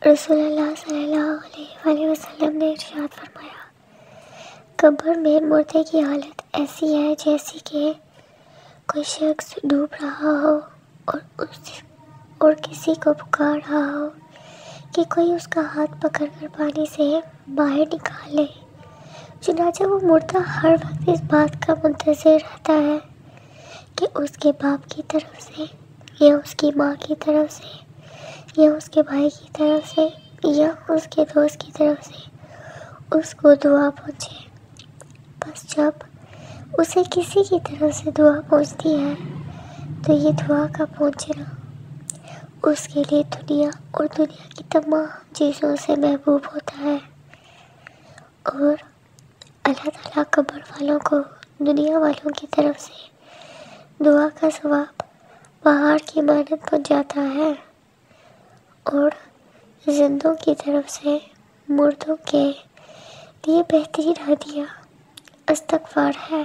رسول اللہ صلی اللہ علیہ وآلہ وسلم نے ارشاد فرمایا، قبر میں مردے کی حالت ایسی ہے جیسی کہ کوئی شخص ڈوب رہا ہو اور کسی کو پکار رہا ہو کہ کوئی اس کا ہاتھ پکڑ کر پانی سے باہر نکالے۔ چنانچہ وہ مردہ ہر وقت اس بات کا منتظر رہتا ہے کہ اس کے باپ کی طرف سے یا اس کی ماں کی طرف سے یا اس کے بھائی کی طرف سے یا اس کے دوست کی طرف سے اس کو دعا پہنچے۔ بس جب اسے کسی کی طرف سے دعا پہنچتی ہے تو یہ دعا کا پہنچنا اس کے لیے دنیا اور دنیا کی تمام چیزوں سے محبوب ہوتا ہے، اور اللہ تعالیٰ قبر والوں کو دنیا والوں کی طرف سے دعا کا ثواب پہاڑ کی مانند پہنچاتا ہے، اور زندوں کی طرف سے مردوں کے لیے بہترین ہدیہ استغفار ہے۔